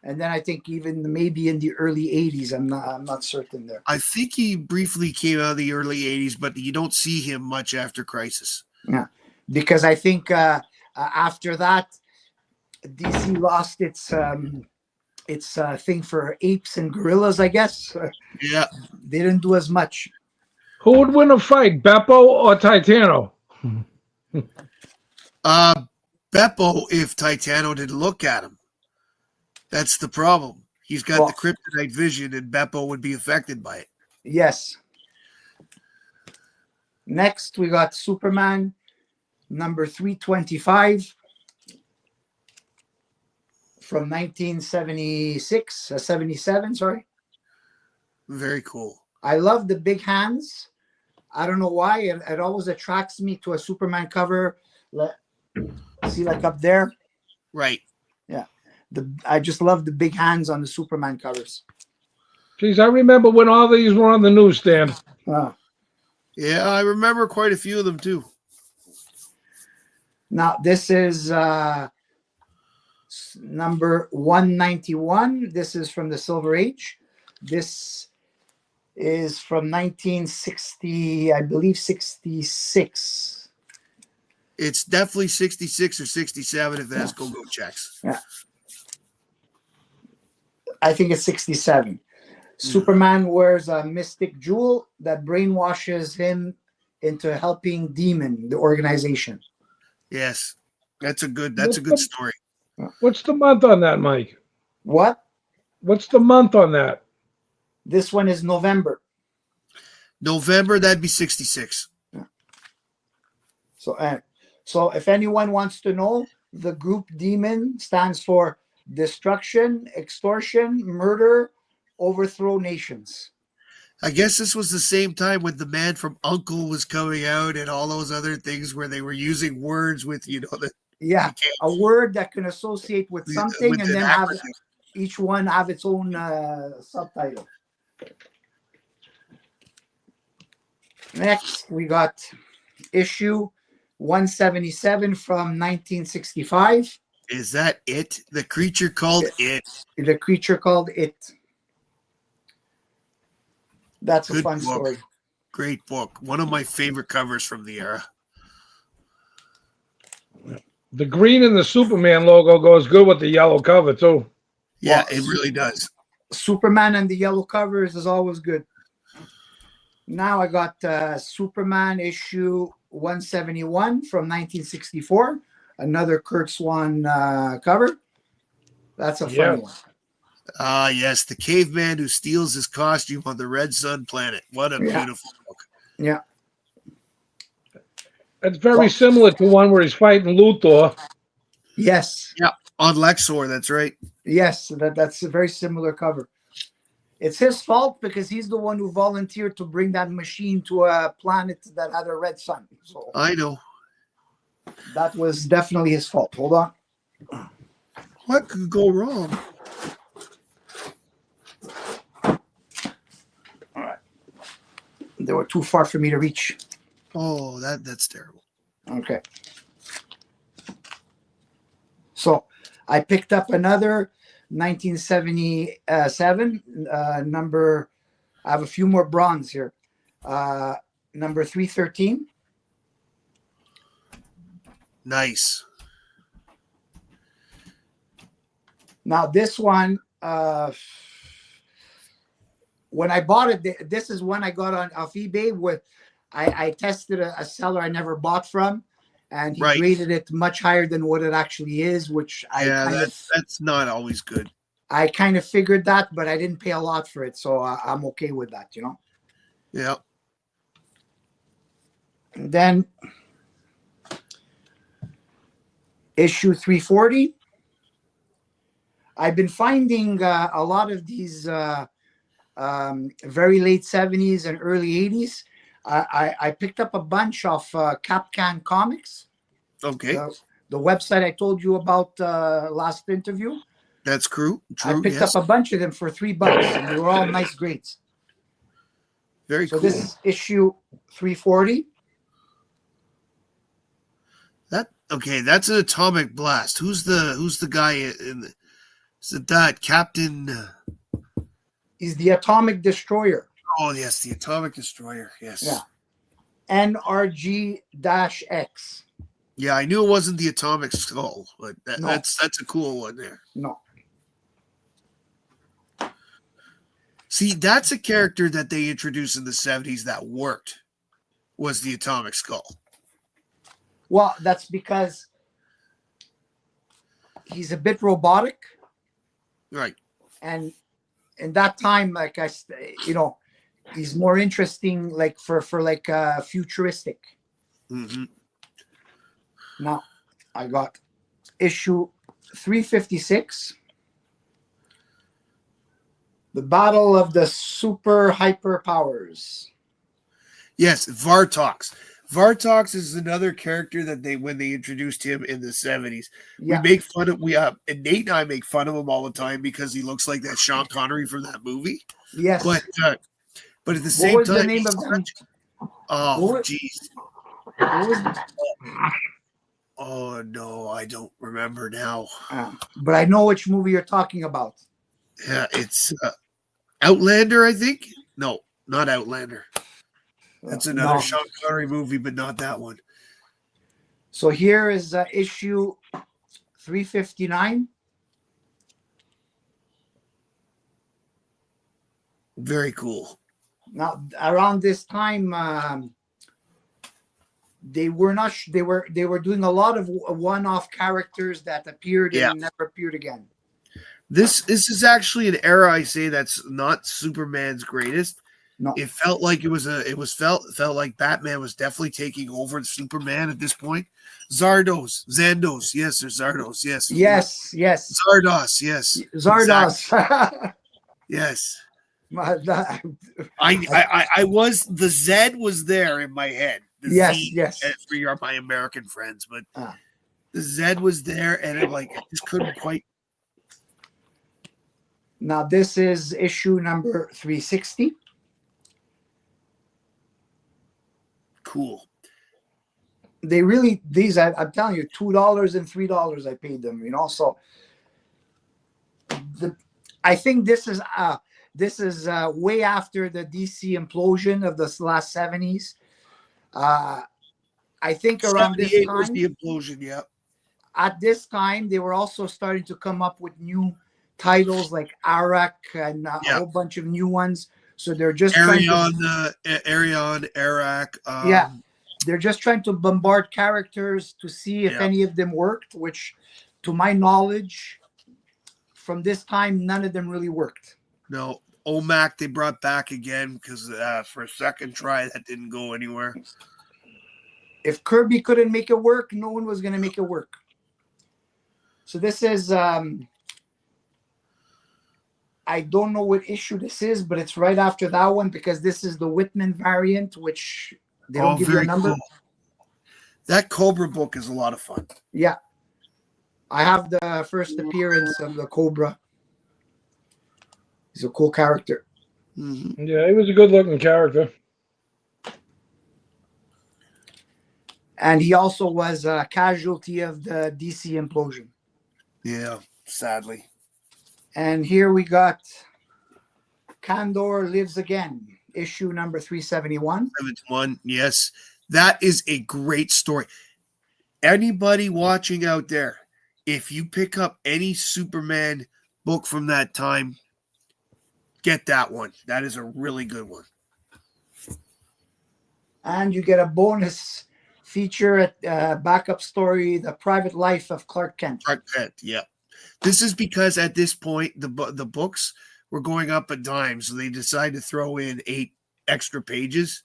And then I think even maybe in the early 80s. I'm not certain there.
I think he briefly came out of the early 80s, but you don't see him much after Crisis.
Yeah, because I think after that, DC lost its thing for apes and gorillas, I guess.
Yeah.
They didn't do as much.
Who would win a fight, Beppo or Titano?
Beppo, if Titano didn't look at him. That's the problem. He's got the kryptonite vision, and Beppo would be affected by it.
Yes. Next, we got Superman, number 325 from 1976, 77, sorry.
Very cool.
I love the big hands. I don't know why. It always attracts me to a Superman cover. See, like up there?
Right.
Yeah. I just love the big hands on the Superman covers.
Geez, I remember when all these were on the newsstand.
Yeah, I remember quite a few of them too.
Now, this is number 191. This is from the Silver Age. This is from 1960, I believe 66.
It's definitely 66 or 67 if that's go checks.
Yeah. I think it's 67. Superman wears a mystic jewel that brainwashes him into helping Demon, the organization.
Yes. That's a good story.
What's the month on that, Mike?
What?
What's the month on that?
This one is November.
November, that'd be 66.
Yeah. So if anyone wants to know, the group Demon stands for destruction, extortion, murder, overthrow nations.
I guess this was the same time when the Man from U.N.C.L.E. was coming out and all those other things where they were using words with,
a word that can associate with something
with
and
an
then have
acronym.
each one have its own subtitle. Next, we got issue 177 from 1965.
Is that it? The creature called it.
The creature called it. That's a
Good
fun
book.
story.
Great book. One of my favorite covers from the era.
The green and the Superman logo goes good with the yellow cover too.
Yeah,
Well,
it really does.
Superman and the yellow covers is always good. Now I got Superman issue 171 from 1964. Another Kurt Swan cover. That's a funny one.
Ah, yes, the caveman who steals his costume on the Red Sun planet. What a beautiful book.
Yeah.
It's very similar to one where he's fighting Luthor.
Yes.
Yeah, on Lexor, that's right.
Yes, that's a very similar cover. It's his fault because he's the one who volunteered to bring that machine to a planet that had a red sun. So
I know.
that was definitely his fault. Hold on.
What could go wrong?
All right. They were too far for me to reach.
Oh, that's terrible.
Okay. So I picked up another 1977 number. I have a few more bronze here. Number 313.
Nice.
Now this one, when I bought it, this is one I got off eBay with. I tested a seller I never bought from, and he graded it much higher than what it actually is, which
that's not always good.
I kind of figured that, but I didn't pay a lot for it, so I'm okay with that, you know.
Yeah.
And then issue 340. I've been finding a lot of these very late 70s and early 80s. I picked up a bunch of Capcan comics.
Okay.
The website I told you about last interview.
That's true.
I picked up a bunch of them for $3, and they were all nice grades.
Very cool.
So this is issue 340.
That's an Atomic Blast. Who's the guy in the? Is it that Captain?
He's the Atomic Destroyer.
Oh yes, the Atomic Destroyer. Yes.
Yeah. NRG-X.
Yeah, I knew it wasn't the Atomic Skull, but that's a cool one there.
No.
See, that's a character that they introduced in the 70s that worked. Was the Atomic Skull.
Well, that's because he's a bit robotic.
Right.
And in that time, he's more interesting, like for futuristic.
Mm-hmm.
Now, I got issue 356. The Battle of the Super Hyper Powers.
Yes, Vartox. Vartox is another character that when they introduced him in the 70s.
Yeah.
We make fun of and Nate and I make fun of him all the time because he looks like that Sean Connery from that movie.
Yes.
But at the same time,
the name of them?
Oh jeez. Oh no, I don't remember now.
But I know which movie you're talking about.
Yeah, it's Outlander, I think. No, not Outlander. That's another Sean Connery movie, but not that one.
So here is issue 359.
Very cool.
Now, around this time, they were doing a lot of one-off characters that appeared and never appeared again.
This is actually an era I say that's not Superman's greatest.
No.
It felt like felt like Batman was definitely taking over Superman at this point. Zandos, yes, or Zardos, yes.
Yes.
Zardos, yes.
Zardos.
Exactly. Yes. I was the Z was there in my head. The Z, for my American friends, but the Z was there, and I just couldn't quite.
Now this is issue number 360.
Cool.
They really, these, I'm telling you, $2 and $3 I paid them, you know. So I think this is way after the DC implosion of the last 70s. I think around this
78 was
time,
the implosion, yeah.
at this time, they were also starting to come up with new titles like Arak and a whole bunch of new ones. So they're just
Arion, Arak.
They're just trying to bombard characters to see if any of them worked, which, to my knowledge, from this time, none of them really worked.
No, OMAC they brought back again because for a second try that didn't go anywhere.
If Kirby couldn't make it work, no one was going to make it work. So this is, I don't know what issue this is, but it's right after that one because this is the Whitman variant, which they don't give you a number.
Cool. That Cobra book is a lot of fun.
Yeah. I have the first appearance of the Cobra. He's a cool character.
Mm-hmm.
Yeah, he was a good-looking character.
And he also was a casualty of the DC implosion.
Yeah, sadly.
And here we got Kandor Lives Again, issue number 371.
71, yes. That is a great story. Anybody watching out there, if you pick up any Superman book from that time, get that one. That is a really good one.
And you get a bonus feature at backup story, The Private Life of Clark Kent.
Clark Kent, yeah. This is because at this point, the books were going up a dime, so they decided to throw in 8 extra pages.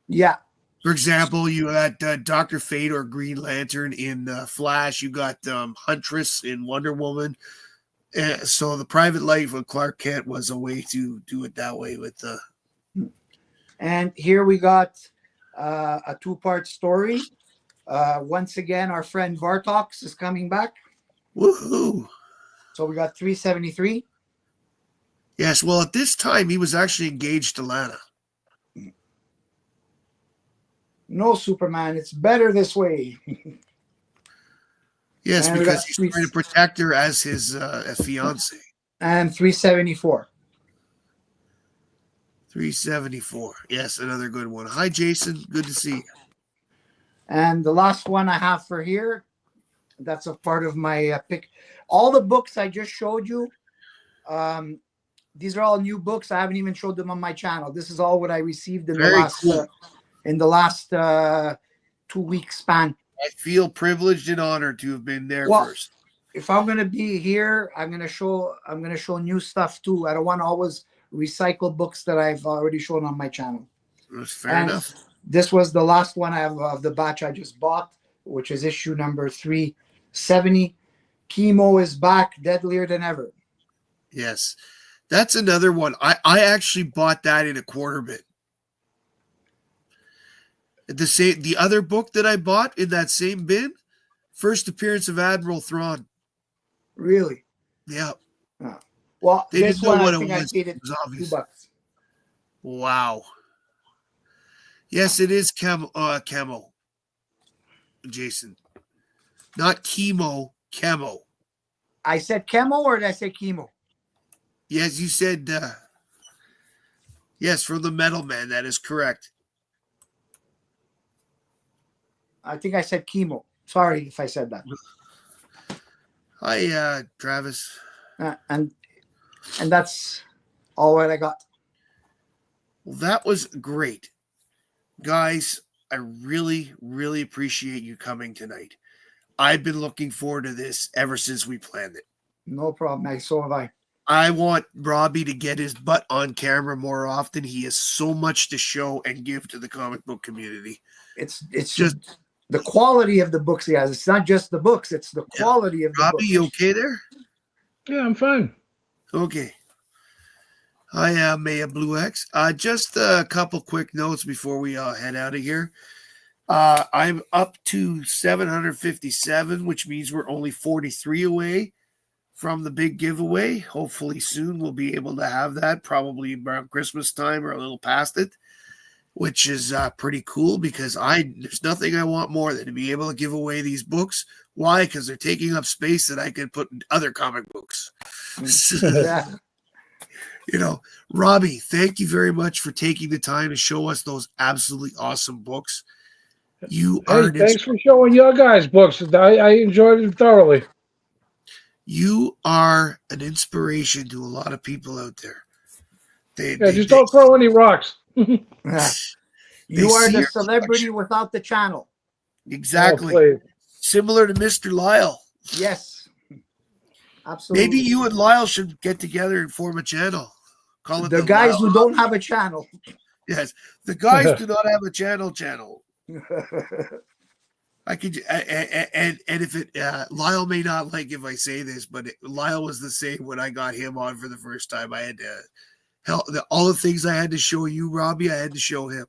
Yeah.
For example, you got Dr. Fate or Green Lantern in Flash. You got Huntress in Wonder Woman. So the Private Life of Clark Kent was a way to do it that way with the.
And here we got a 2-part story. Once again, our friend Vartox is coming back.
Woohoo!
So we got 373.
Yes, well, at this time, he was actually engaged to Lana.
No, Superman, it's better this way.
Yes,
and
because he's trying to protect her as his fiance.
And 374.
374. Yes, another good one. Hi, Jason. Good to see you.
And the last one I have for here, that's a part of my pick. All the books I just showed you, these are all new books. I haven't even showed them on my channel. This is all what I received in the last 2-week span.
I feel privileged and honored to have been there first.
If I'm gonna be here, I'm gonna show new stuff too. I don't want to always recycle books that I've already shown on my channel.
That's fair enough.
This was the last one I have of the batch I just bought, which is issue number 370. Chemo is back, deadlier than ever.
Yes. That's another one. I actually bought that in a quarter bin. The other book that I bought in that same bin, first appearance of Admiral Thrawn.
Really?
Yeah.
Oh. Well,
they
this
didn't know
one
what
I think
it was.
I paid it
It was obvious.
$2.
Wow. Yes, it is camo. Jason. Not chemo, camo.
I said chemo or did I say chemo?
Yes, you said yes, from the Metal Man. That is correct.
I think I said chemo. Sorry if I said that.
Hi, Travis.
And that's all what I got.
Well, that was great. Guys, I really, really appreciate you coming tonight. I've been looking forward to this ever since we planned it.
No problem. So have I.
I want Robbie to get his butt on camera more often. He has so much to show and give to the comic book community.
It's just the quality of the books he has. It's not just the books. It's the quality of the
Robbie,
books.
you okay there?
Yeah, I'm fine.
Okay. Hi, Maya Blue X. Just a couple quick notes before we head out of here. I'm up to 757, which means we're only 43 away from the big giveaway. Hopefully soon we'll be able to have that, probably around Christmas time or a little past it, which is pretty cool because there's nothing I want more than to be able to give away these books. Why? Because they're taking up space that I could put in other comic books.
Yeah.
You know, Robbie, thank you very much for taking the time to show us those absolutely awesome books. You are
thanks for showing your guys' books. I enjoyed it thoroughly.
You are an inspiration to a lot of people out there.
Just don't throw any rocks.
Yeah. You are the celebrity without the channel.
Exactly.
Oh,
similar to Mr. Lyle.
Yes. Absolutely.
Maybe you and Lyle should get together and form a channel. Call it
the guys
Lyle.
who don't have a channel.
Yes. The guys do not have a channel. I could, and if it, Lyle may not like if I say this, but Lyle was the same when I got him on for the first time. I had to, all the things I had to show you, Robbie, I had to show him.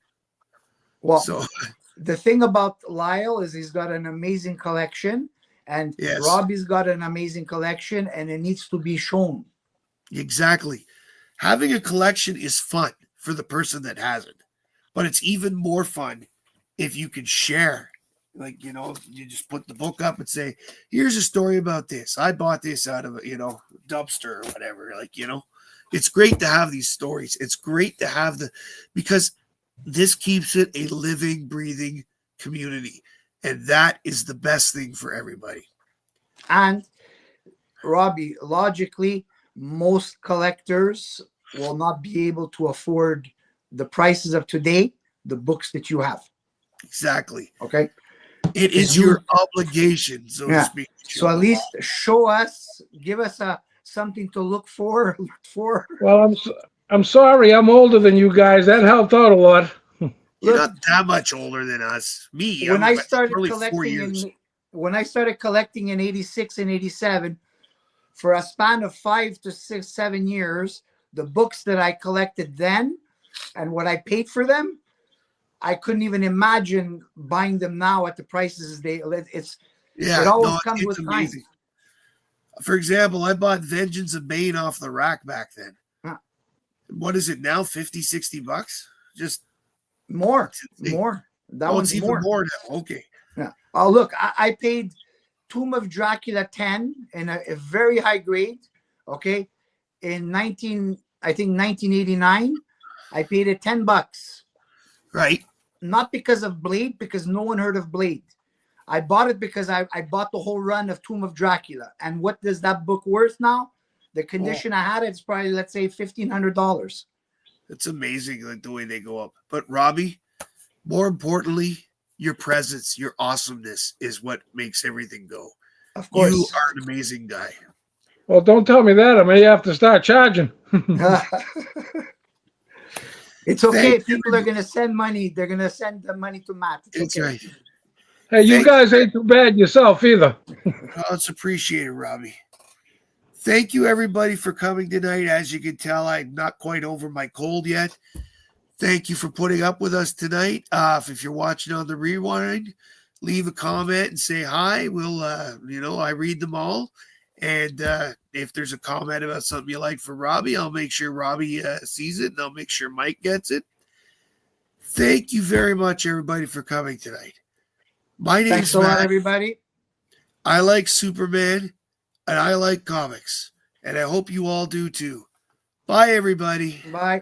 Well,
so
the thing about Lyle is he's got an amazing collection, and
yes.
Robbie's got an amazing collection, and it needs to be shown.
Exactly. Having a collection is fun for the person that has it, but it's even more fun if you can share. Like, you know, you just put the book up and say, here's a story about this. I bought this out of a, dumpster or whatever. Like, it's great to have these stories. It's great to have because this keeps it a living, breathing community. And that is the best thing for everybody.
And Robbie, logically, most collectors will not be able to afford the prices of today, the books that you have.
Exactly.
Okay.
It is your obligation, so to speak.
So at least show us, give us something to look for.
Well, I'm sorry, I'm older than you guys. That helped out a lot.
You're not that much older than us. Me,
when
I
started collecting in 86 and 87, for a span of 5 to 6, 7 years, the books that I collected then and what I paid for them, I couldn't even imagine buying them now at the prices it always comes with amazing time.
For example, I bought Vengeance of Bane off the rack back then.
Huh.
What is it now? $50-$60? Just
more. That one's
even more now. Okay.
Yeah. Oh, look, I paid Tomb of Dracula 10 in a very high grade. Okay. In 1989, I paid it $10.
Right.
Not because of Blade, because no one heard of Blade. I bought it because I bought the whole run of Tomb of Dracula. And what is that book worth now? The condition I had, it's probably, let's say, $1,500.
It's amazing, like the way they go up. But Robbie, more importantly, your presence, your awesomeness is what makes everything go.
Of course.
You are an amazing guy.
Well, don't tell me that. I may have to start charging.
It's okay. If people are going to send money, they're going to send the money to Matt.
It's
okay.
right.
Hey, you guys ain't too bad yourself either.
Oh, it's appreciated, Robbie. Thank you, everybody, for coming tonight. As you can tell, I'm not quite over my cold yet. Thank you for putting up with us tonight. If you're watching on the rewind, leave a comment and say hi. We'll, I read them all. And if there's a comment about something you like for Robbie, I'll make sure Robbie sees it, and I'll make sure Mike gets it. Thank you very much, everybody, for coming tonight. My name's
Thanks a lot, everybody.
I like Superman, and I like comics, and I hope you all do too. Bye, everybody.
Bye.